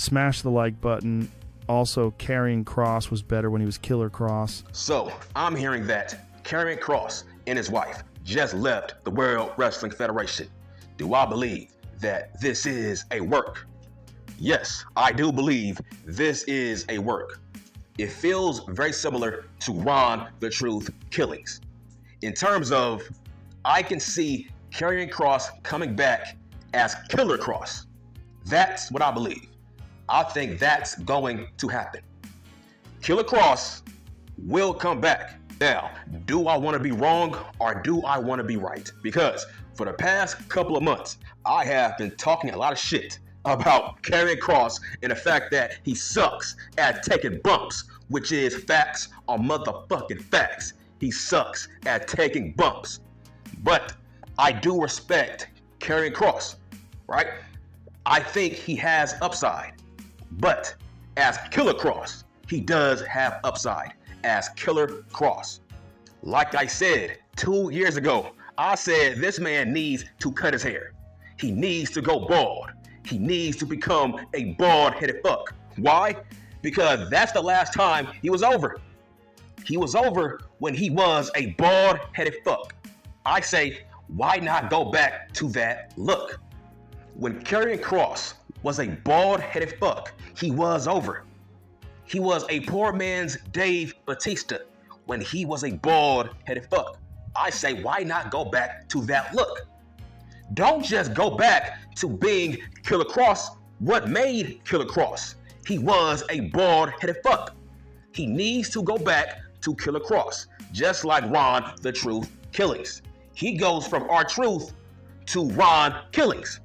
smash the like button. Also, Karrion Kross was better when he was Killer Kross. So, I'm hearing that Karrion Kross and his wife just left the World Wrestling Federation. Do I believe that this is a work? Yes, I do believe this is a work. It feels very similar to Ron the Truth killings. In terms of, I can see Karrion Kross coming back as Killer Kross. That's what I believe. I think that's going to happen. Killer Kross will come back. Now, do I want to be wrong or do I want to be right? Because for the past couple of months, I have been talking a lot of shit about Karrion Kross and the fact that he sucks at taking bumps, which is facts on motherfucking facts. He sucks at taking bumps. But I do respect Karrion Kross, right? I think he has upside. But as Killer Kross, he does have upside as Killer Kross. Like I said 2 years ago, I said this man needs to cut his hair. He needs to go bald. He needs to become a bald-headed fuck. Why? Because that's the last time he was over. He was over when he was a bald-headed fuck. I say, why not go back to that look? When Karrion Kross was a bald-headed fuck, he was over. He was a poor man's Dave Bautista when he was a bald-headed fuck. I say, why not go back to that look? Don't just go back to being Killer Kross. What made Killer Kross? He was a bald-headed fuck. He needs to go back to Killer Kross, just like Ron the Truth killings. He goes from R-Truth to Ron killings.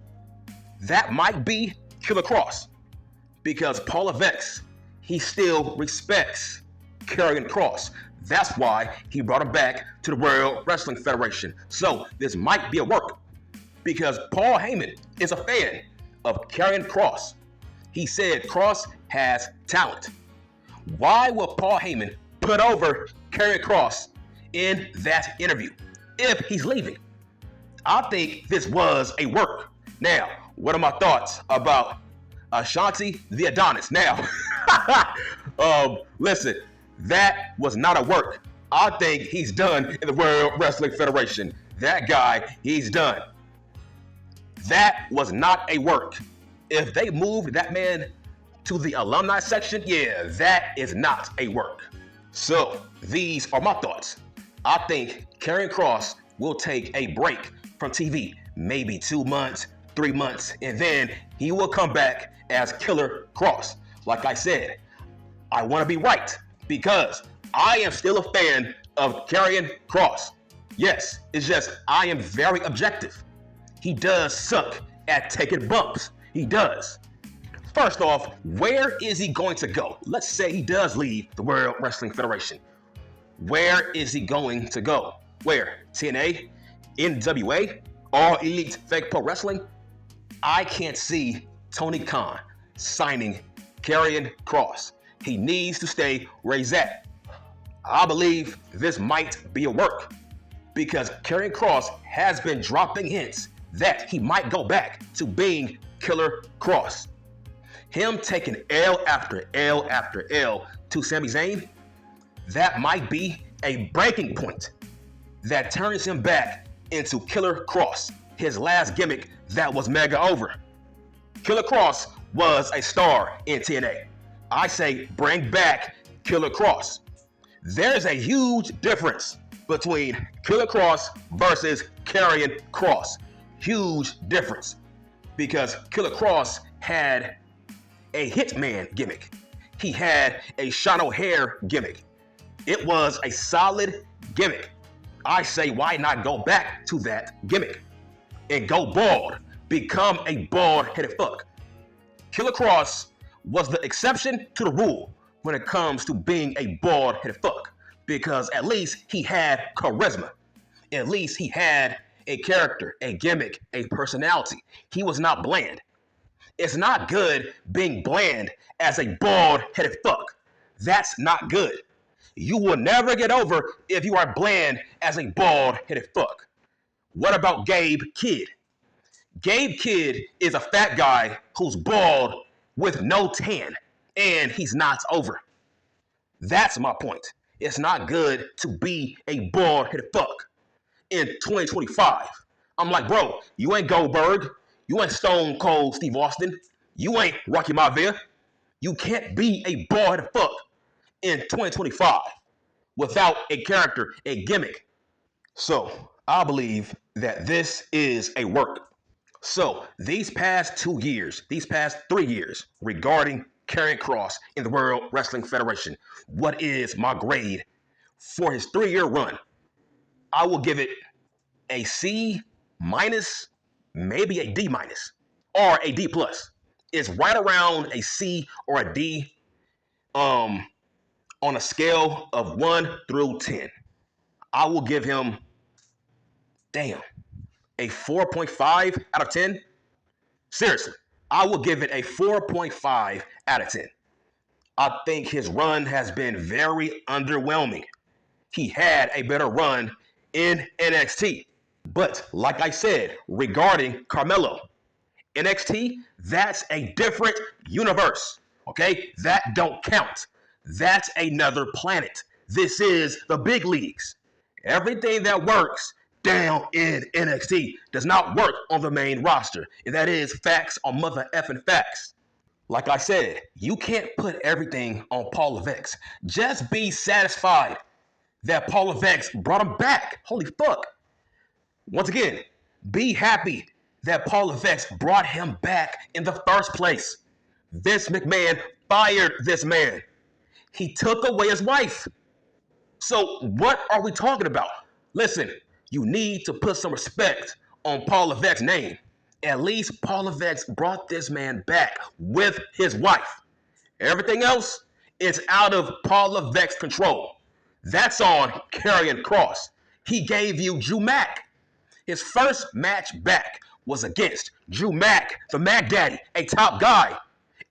That might be Killer Kross, because Paula Vex, he still respects Karrion Kross. That's why he brought him back to the World Wrestling Federation. So this might be a work, because Paul Heyman is a fan of Karrion Kross. He said Kross has talent. Why will Paul Heyman put over Karrion Kross in that interview if he's leaving? I think this was a work. Now, what are my thoughts about Ashanti the Adonis? Now, listen, that was not a work. I think he's done in the World Wrestling Federation. That guy, he's done. That was not a work. If they moved that man to the alumni section, yeah, that is not a work. So, these are my thoughts. I think Karrion Kross will take a break from TV, maybe 2 months, 3 months, and then he will come back as Killer Kross. Like I said, I want to be right because I am still a fan of Karrion Kross. Yes, it's just I am very objective. He does suck at taking bumps. He does. First off, where is he going to go? Let's say he does leave the World Wrestling Federation. Where is he going to go? Where? TNA? NWA? All Elite Fake Pro Wrestling? I can't see Tony Khan signing Karrion Kross. He needs to stay where he's at. I believe this might be a work because Karrion Kross has been dropping hints that he might go back to being Killer Kross. Him taking L after L after L to Sami Zayn, that might be a breaking point that turns him back into Killer Kross, his last gimmick that was mega over. Killer Kross was a star in TNA. I say bring back Killer Kross. There's a huge difference between Killer Kross versus Karrion Kross. Huge difference. Because Killer Kross had a Hitman gimmick. He had a Sean O'Haire gimmick. It was a solid gimmick. I say why not go back to that gimmick and go bald, become a bald-headed fuck. Killer Kross was the exception to the rule when it comes to being a bald-headed fuck because at least he had charisma. At least he had a character, a gimmick, a personality. He was not bland. It's not good being bland as a bald-headed fuck. That's not good. You will never get over if you are bland as a bald-headed fuck. What about Gabe Kidd? Gabe Kidd is a fat guy who's bald with no tan, and he's not over. That's my point. It's not good to be a bald-headed fuck in 2025. I'm like, bro, you ain't Goldberg. You ain't Stone Cold Steve Austin. You ain't Rocky Maivia. You can't be a bald-headed fuck in 2025 without a character, a gimmick. So I believe that this is a work. So these past 2 years, these past 3 years regarding Karrion Kross in the World Wrestling Federation, what is my grade for his 3-year run? I will give it a C minus, maybe a D minus, or a D plus. It's right around a C or a D on a scale of 1 through 10. I will give him, a 4.5 out of 10. Seriously, I will give it a 4.5 out of 10. I think his run has been very underwhelming. He had a better run in NXT. But like I said, regarding Carmelo, NXT, that's a different universe. Okay? That don't count. That's another planet. This is the big leagues. Everything that works down in NXT does not work on the main roster. And that is facts on mother effing facts. Like I said, you can't put everything on Paul Levesque. Just be satisfied that Paul Levesque brought him back. Holy fuck. Once again, be happy that Paul Levesque brought him back in the first place. Vince McMahon fired this man. He took away his wife. So what are we talking about? Listen, you need to put some respect on Paul Levesque's name. At least Paul Levesque brought this man back with his wife. Everything else is out of Paul Levesque's control. That's on Karrion Kross. He gave you Drew Mack. His first match back was against Drew Mack, the Mac Daddy, a top guy,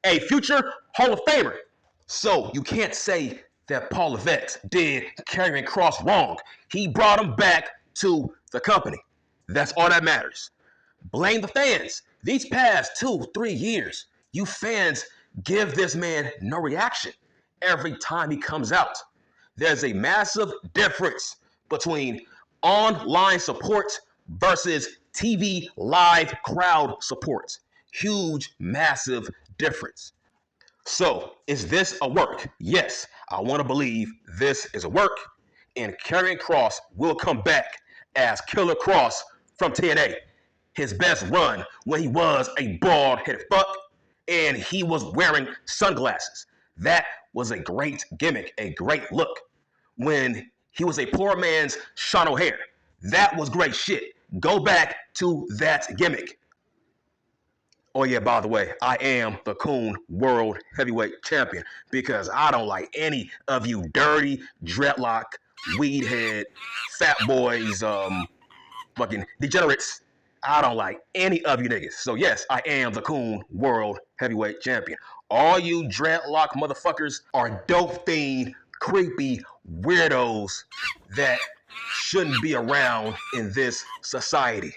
a future Hall of Famer. So you can't say that Paul Levesque did Karrion Kross wrong. He brought him back to the company. That's all that matters. Blame the fans. These past 2-3 years, you fans give this man no reaction every time he comes out. There's a massive difference between online support versus TV live crowd support. Huge, massive difference. So, is this a work? Yes, I want to believe this is a work, and Karrion Kross will come back as Killer Kross from TNA. His best run when he was a bald-headed fuck and he was wearing sunglasses. That was a great gimmick, a great look. When he was a poor man's Sean O'Hare, that was great shit. Go back to that gimmick. Oh yeah, by the way, I am the Coon World Heavyweight Champion because I don't like any of you dirty, dreadlock, weed head, fat boys, fucking degenerates. I don't like any of you niggas. So yes, I am the Coon World Heavyweight Champion. All you dreadlock motherfuckers are dope fiend, creepy weirdos that shouldn't be around in this society.